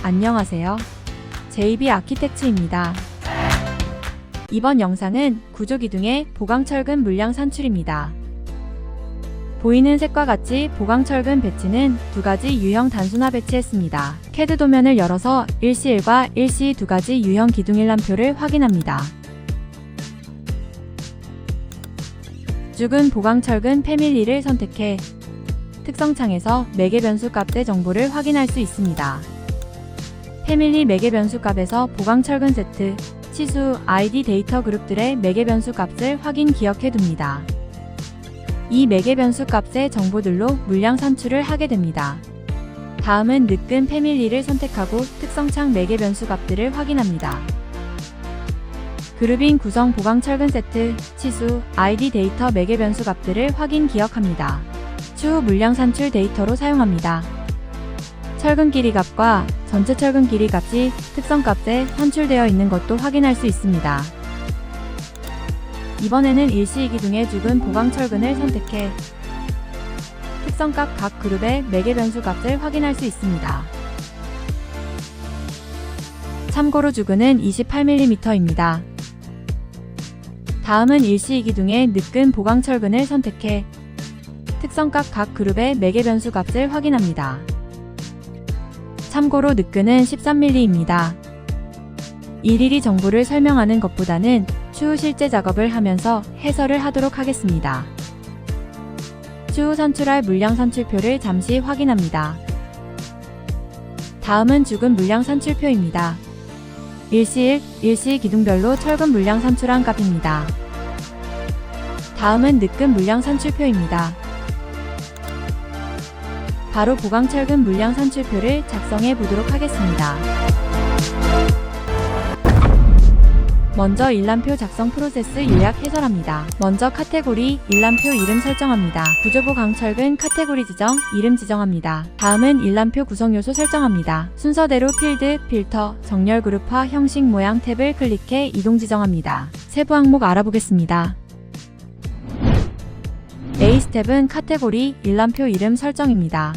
안녕하세요. JB 아키텍츠입니다. 이번 영상은 구조기둥의 보강철근 물량 산출입니다. 보이는 색과 같이 보강철근 배치는 두 가지 유형 단순화 배치했습니다. CAD 도면을 열어서 1C1과 1C2 두 가지 유형 기둥 일람표를 확인합니다. 죽은 보강철근 패밀리를 선택해 특성창에서 매개 변수 값의 정보를 확인할 수 있습니다. 패밀리 매개 변수 값에서 보강철근 세트, 치수, ID 데이터 그룹들의 매개 변수 값을 확인 기억해 둡니다. 이 매개 변수 값의 정보들로 물량 산출을 하게 됩니다. 다음은 느끈 패밀리를 선택하고 특성창 매개 변수 값들을 확인합니다. 그룹인 구성 보강철근 세트, 치수, ID 데이터 매개 변수 값들을 확인 기억합니다. 추후 물량 산출 데이터로 사용합니다. 철근 길이 값과 전체 철근 길이 값이 특성 값에 산출되어 있는 것도 확인할 수 있습니다. 이번에는 1C 기둥의 죽은 보강철근을 선택해 특성값 각 그룹의 매개 변수 값을 확인할 수 있습니다. 참고로 죽은은 28mm입니다. 다음은 1C 기둥의 느끈 보강철근을 선택해 특성값 각 그룹의 매개 변수 값을 확인합니다. 참고로 느끈은 13mm입니다. 일일이 정보를 설명하는 것보다는 추후 실제 작업을 하면서 해설을 하도록 하겠습니다. 추후 산출할 물량 산출표를 잠시 확인합니다. 다음은 죽은 물량 산출표입니다. 1C1, 1C 기둥별로 철근 물량 산출한 값입니다. 다음은 느끈 물량 산출표입니다. 바로 보강철근 물량 산출표를 작성해 보도록 하겠습니다. 먼저 일람표 작성 프로세스 요약 해설합니다. 먼저 카테고리, 일람표 이름 설정합니다. 구조보강철근 카테고리 지정, 이름 지정합니다. 다음은 일람표 구성 요소 설정합니다. 순서대로 필드, 필터, 정렬 그룹화, 형식 모양 탭을 클릭해 이동 지정합니다. 세부 항목 알아보겠습니다. A 스텝은 카테고리, 일람표 이름 설정입니다.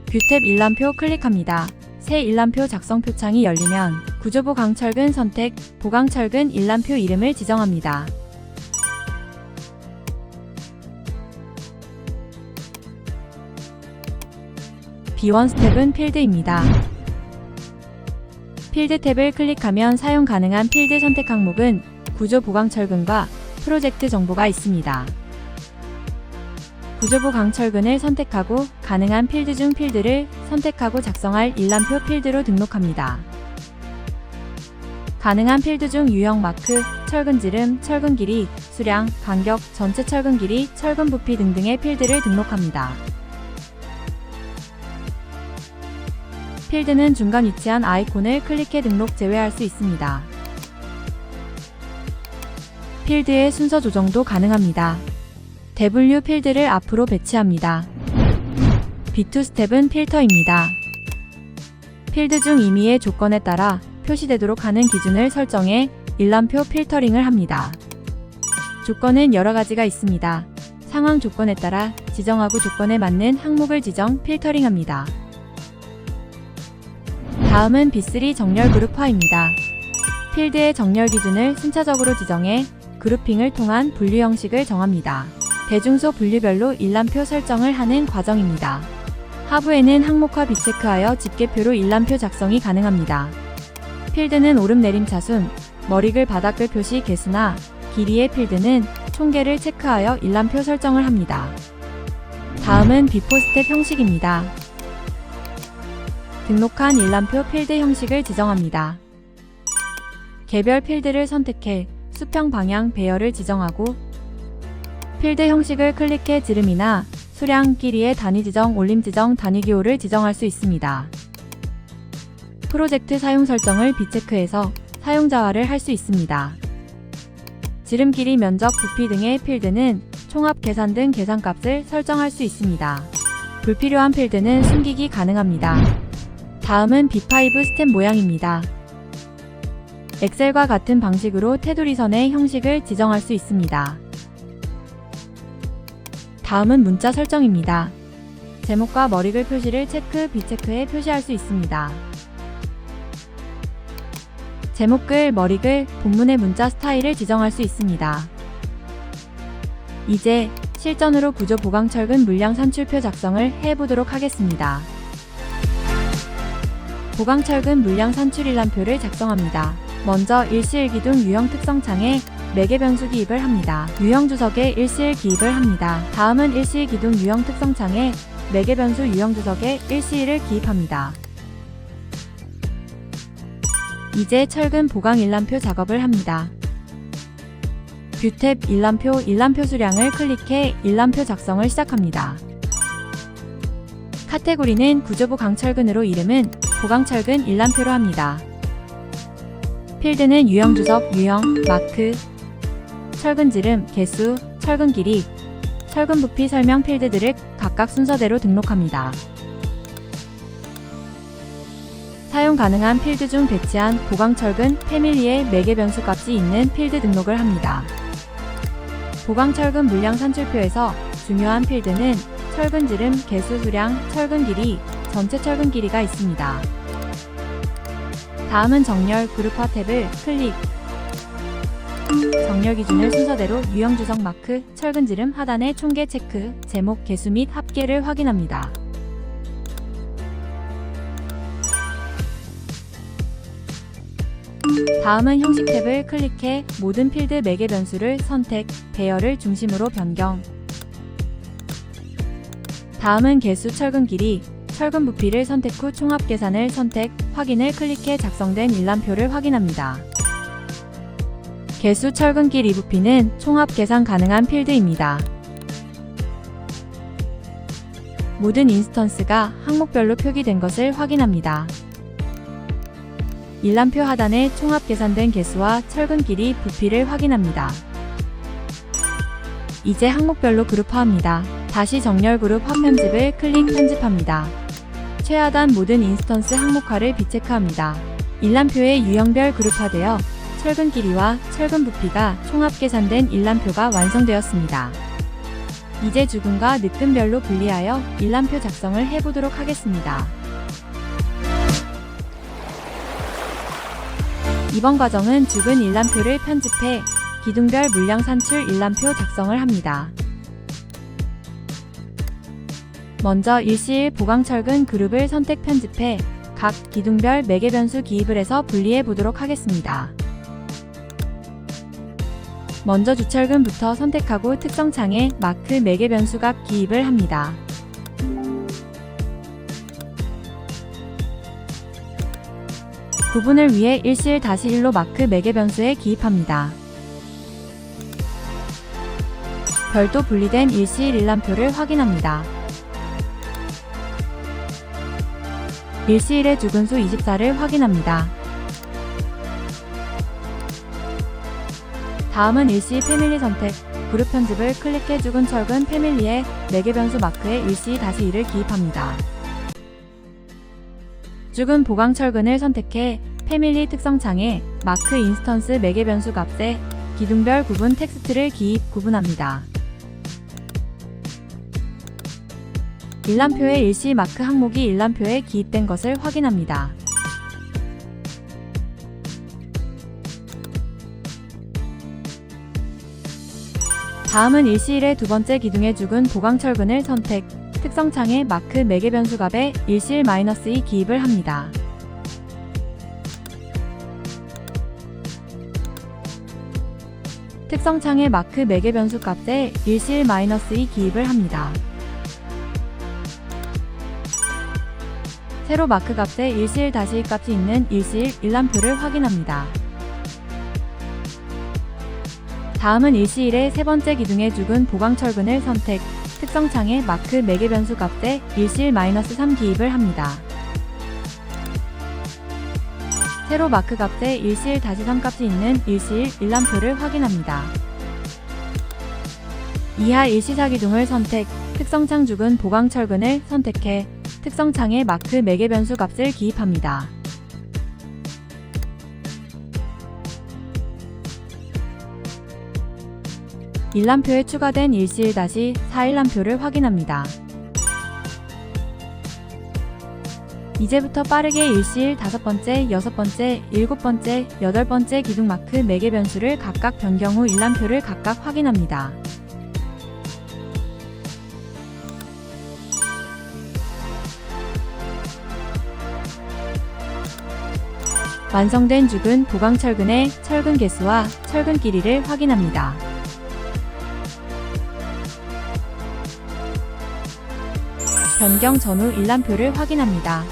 뷰 탭 일람표 클릭합니다. 새 일람표 작성 표창이 열리면 구조보강철근 선택, 보강철근 일람표 이름을 지정합니다. B1 스텝은 필드입니다. 필드 탭을 클릭하면 사용 가능한 필드 선택 항목은 구조보강철근과 프로젝트 정보가 있습니다. 구조보강철근을 선택하고 가능한 필드 중 필드를 선택하고 작성할 일람표 필드로 등록합니다. 가능한 필드 중 유형 마크, 철근 지름, 철근 길이, 수량, 간격, 전체 철근 길이, 철근 부피 등등의 필드를 등록합니다. 필드는 중간 위치한 아이콘을 클릭해 등록 제외할 수 있습니다. 필드의 순서 조정도 가능합니다. W 필드를 앞으로 배치합니다. B2 스텝은 필터입니다. 필드 중 임의의 조건에 따라 표시되도록 하는 기준을 설정해 일람표 필터링을 합니다. 조건은 여러 가지가 있습니다. 상황 조건에 따라 지정하고 조건에 맞는 항목을 지정, 필터링합니다. 다음은 B3 정렬 그룹화입니다. 필드의 정렬 기준을 순차적으로 지정해 그룹핑을 통한 분류 형식을 정합니다. 대중소 분류별로 일람표 설정을 하는 과정입니다. 하부에는 항목화 비체크하여 집계표로 일람표 작성이 가능합니다. 필드는 오름내림 차순, 머리글 바닥글 표시 개수나 길이의 필드는 총계를 체크하여 일람표 설정을 합니다. 다음은 비포 스텝 형식입니다. 등록한 일람표 필드 형식을 지정합니다. 개별 필드를 선택해 수평 방향 배열을 지정하고 필드 형식을 클릭해 지름이나 수량, 길이의 단위 지정, 올림 지정, 단위 기호를 지정할 수 있습니다. 프로젝트 사용 설정을 비체크해서 사용자화를 할 수 있습니다. 지름, 길이, 면적, 부피 등의 필드는 총합 계산 등 계산값을 설정할 수 있습니다. 불필요한 필드는 숨기기 가능합니다. 다음은 B5 스텝 모양입니다. 엑셀과 같은 방식으로 테두리선의 형식을 지정할 수 있습니다. 다음은 문자 설정입니다. 제목과 머리글 표시를 체크, 비체크에 표시할 수 있습니다. 제목글, 머리글, 본문의 문자 스타일을 지정할 수 있습니다. 이제 실전으로 구조 보강철근 물량 산출표 작성을 해보도록 하겠습니다. 보강철근 물량 산출 일람표를 작성합니다. 먼저 일시일기둥 유형 특성창에 매개 변수 기입을 합니다. 유형 주석에 일시일 기입을 합니다. 다음은 일시기둥 유형 특성창에 매개 변수 유형 주석에 일시일을 기입합니다. 이제 철근 보강 일람표 작업을 합니다. 뷰 탭 일람표 수량을 클릭해 일람표 작성을 시작합니다. 카테고리는 구조 보강철근으로 이름은 보강철근 일람표로 합니다. 필드는 유형 주석, 유형, 마크, 철근 지름, 개수, 철근 길이, 철근 부피 설명 필드들을 각각 순서대로 등록합니다. 사용 가능한 필드 중 배치한 보강철근 패밀리의 매개 변수 값이 있는 필드 등록을 합니다. 보강철근 물량 산출표에서 중요한 필드는 철근 지름, 개수 수량, 철근 길이, 전체 철근 길이가 있습니다. 다음은 정렬 그룹화 탭을 클릭. 정렬 기준을 순서대로 유형 주석 마크, 철근 지름 하단의 총계 체크, 제목, 개수 및 합계를 확인합니다. 다음은 형식 탭을 클릭해 모든 필드 매개 변수를 선택, 배열을 중심으로 변경. 다음은 개수, 철근 길이, 철근 부피를 선택 후 총합 계산을 선택, 확인을 클릭해 작성된 일람표를 확인합니다. 개수, 철근 길이, 부피는 총합 계산 가능한 필드입니다. 모든 인스턴스가 항목별로 표기된 것을 확인합니다. 일람표 하단에 총합 계산된 개수와 철근 길이, 부피를 확인합니다. 이제 항목별로 그룹화합니다. 다시 정렬 그룹 화편집을 클릭 편집합니다. 최하단 모든 인스턴스 항목화를 비체크합니다. 일람표의 유형별 그룹화되어 철근 길이와 철근 부피가 총합 계산된 일람표가 완성되었습니다. 이제 주근과 늑근별로 분리하여 일람표 작성을 해보도록 하겠습니다. 이번 과정은 주근 일람표를 편집해 기둥별 물량 산출 일람표 작성을 합니다. 먼저 일시일 보강철근 그룹을 선택 편집해 각 기둥별 매개 변수 기입을 해서 분리해 보도록 하겠습니다. 먼저 주철근부터 선택하고 특성창에 마크 매개 변수 값 기입을 합니다. 구분을 위해 일시일 -1로 마크 매개 변수에 기입합니다. 별도 분리된 일시일 일람표를 확인합니다. 일시일의 주근수 24를 확인합니다. 다음은 일시 패밀리 선택, 그룹 편집을 클릭해 주근 철근 패밀리의 매개 변수 마크에 일시 -1을 기입합니다. 주근 보강 철근을 선택해 패밀리 특성창에 마크 인스턴스 매개 변수 값에 기둥별 구분 텍스트를 기입 구분합니다. 일람표의 일시 마크 항목이 일람표에 기입된 것을 확인합니다. 다음은 일시일의 두 번째 기둥의 주근 보강철근을 선택, 특성창에 마크 매개 변수 값에 일시일 -2 기입을 합니다. 특성창에 마크 매개 변수 값에 일시일 -2 기입을 합니다. 세로 마크 값에 일시일 -1 값이 있는 일시일 일람표를 확인합니다. 다음은 일시일의 세 번째 기둥의 주근 보강철근을 선택, 특성창에 마크 매개 변수 값에 일시일 -3 기입을 합니다. 세로 마크 값에 일시일 -3 값이 있는 일시일 일람표를 확인합니다. 이하 일시사 기둥을 선택, 특성창 주근 보강철근을 선택해 특성창에 마크 매개 변수 값을 기입합니다. 일람표에 추가된 일시일 -4 일람표를 확인합니다. 이제부터 빠르게 일시일 5번째, 6번째, 7번째, 8번째 기둥 마크 4개 변수를 각각 변경 후 일람표를 각각 확인합니다. 완성된 죽은 보강철근의 철근 개수와 철근 길이를 확인합니다. 변경 전후 일람표를 확인합니다.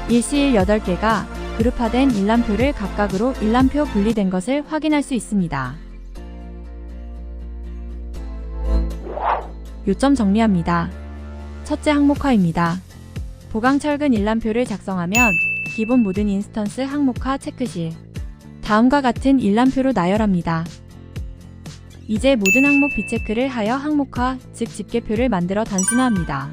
일시일 8개가 그룹화된 일람표를 각각으로 일람표 분리된 것을 확인할 수 있습니다. 요점 정리합니다. 첫째 항목화입니다. 보강철근 일람표를 작성하면 기본 모든 인스턴스 항목화 체크 시 다음과 같은 일람표로 나열합니다. 이제 모든 항목 비체크를 하여 항목화, 즉 집계표를 만들어 단순화합니다.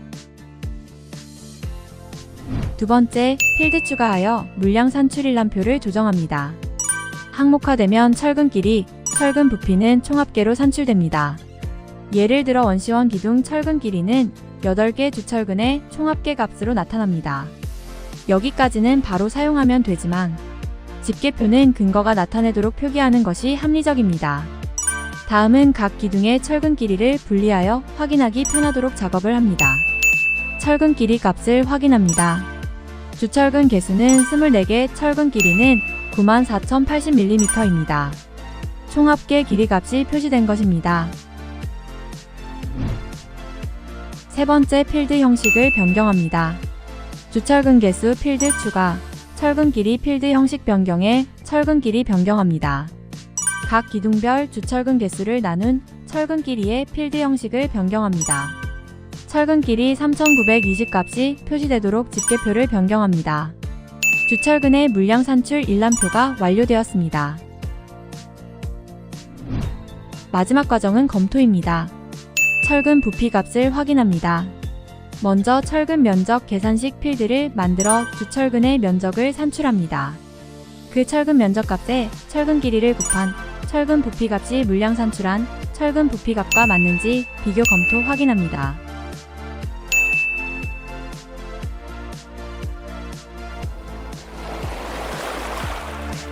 두 번째, 필드 추가하여 물량 산출 일람표를 조정합니다. 항목화되면 철근 길이, 철근 부피는 총합계로 산출됩니다. 예를 들어 원시원 기둥 철근 길이는 8개 주철근의 총합계 값으로 나타납니다. 여기까지는 바로 사용하면 되지만 집계표는 근거가 나타내도록 표기하는 것이 합리적입니다. 다음은 각 기둥의 철근 길이를 분리하여 확인하기 편하도록 작업을 합니다. 철근 길이 값을 확인합니다. 주철근 개수는 24개, 철근 길이는 94,080mm입니다. 총합계 길이 값이 표시된 것입니다. 세 번째, 필드 형식을 변경합니다. 주철근 개수 필드 추가, 철근 길이 필드 형식 변경에 철근 길이 변경합니다. 각 기둥별 주철근 개수를 나눈 철근 길이의 필드 형식을 변경합니다. 철근 길이 3920 값이 표시되도록 집계표를 변경합니다. 주철근의 물량 산출 일람표가 완료되었습니다. 마지막 과정은 검토입니다. 철근 부피 값을 확인합니다. 먼저 철근 면적 계산식 필드를 만들어 주철근의 면적을 산출합니다. 그 철근 면적 값에 철근 길이를 곱한 철근 부피 값이 물량 산출한 철근 부피 값과 맞는지 비교 검토 확인합니다.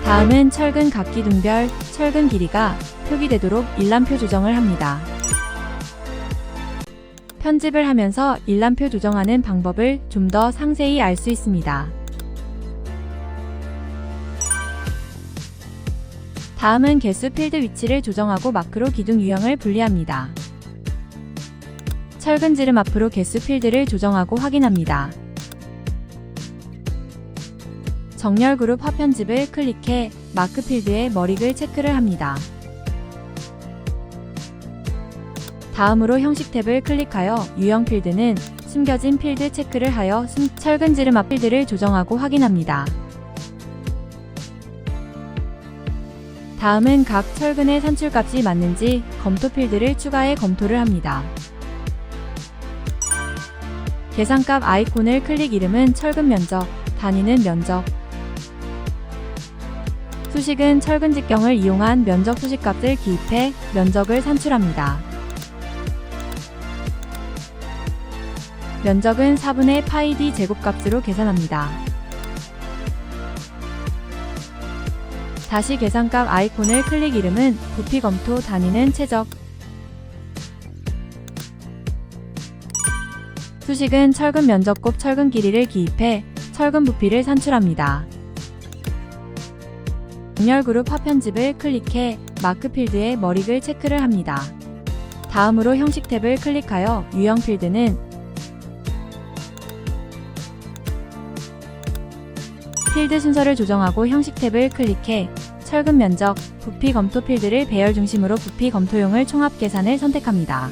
다음은 철근 각 기둥별 철근 길이가 표기되도록 일람표 조정을 합니다. 편집을 하면서 일람표 조정하는 방법을 좀 더 상세히 알 수 있습니다. 다음은 개수 필드 위치를 조정하고 마크로 기둥 유형을 분리합니다. 철근 지름 앞으로 개수 필드를 조정하고 확인합니다. 정렬 그룹 화편집을 클릭해 마크 필드의 머리글 체크를 합니다. 다음으로 형식 탭을 클릭하여 유형 필드는 숨겨진 필드 체크를 하여 철근 지름 앞 필드를 조정하고 확인합니다. 다음은 각 철근의 산출값이 맞는지 검토 필드를 추가해 검토를 합니다. 계산값 아이콘을 클릭 이름은 철근 면적, 단위는 면적, 수식은 철근 직경을 이용한 면적 수식값을 기입해 면적을 산출합니다. 면적은 4분의 파이 d 제곱값으로 계산합니다. 다시 계산값 아이콘을 클릭 이름은 부피 검토, 단위는 최적, 수식은 철근 면적 곱 철근 길이를 기입해 철근 부피를 산출합니다. 정렬 그룹 화편집을 클릭해 마크 필드의 머리글 체크를 합니다. 다음으로 형식 탭을 클릭하여 유형 필드는 필드 순서를 조정하고 형식 탭을 클릭해 철근 면적, 부피 검토 필드를 배열 중심으로 부피 검토용을 총합 계산을 선택합니다.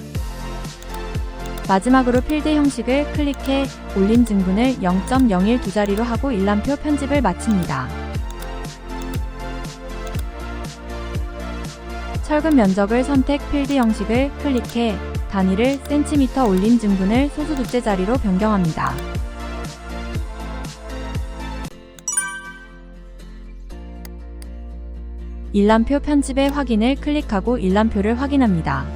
마지막으로 필드 형식을 클릭해 올림 증분을 0.01 두 자리로 하고 일람표 편집을 마칩니다. 철근 면적을 선택 필드 형식을 클릭해 단위를 cm 올림 증분을 소수 두째 자리로 변경합니다. 일람표 편집의 확인을 클릭하고 일람표를 확인합니다.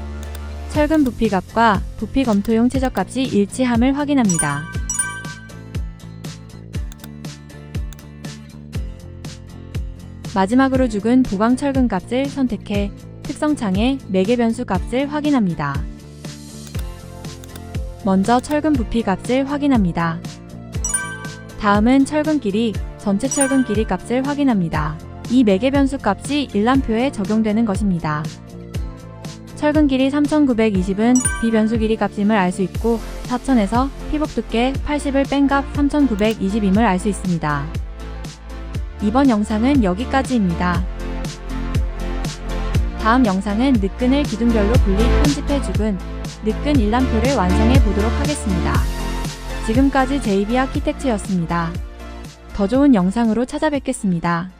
철근 부피값과 부피 검토용 최저값이 일치함을 확인합니다. 마지막으로 죽은 보강 철근 값을 선택해 특성창에 매개 변수 값을 확인합니다. 먼저 철근 부피 값을 확인합니다. 다음은 철근 길이, 전체 철근 길이 값을 확인합니다. 이 매개 변수 값이 일람표에 적용되는 것입니다. 철근 길이 3920은 비변수 길이 값임을 알 수 있고 4000에서 피복 두께 80을 뺀 값 3920임을 알 수 있습니다. 이번 영상은 여기까지입니다. 다음 영상은 느끈을 기둥별로 분리 편집해 죽은 느끈 일람표를 완성해 보도록 하겠습니다. 지금까지 JB 아키텍트였습니다. 더 좋은 영상으로 찾아뵙겠습니다.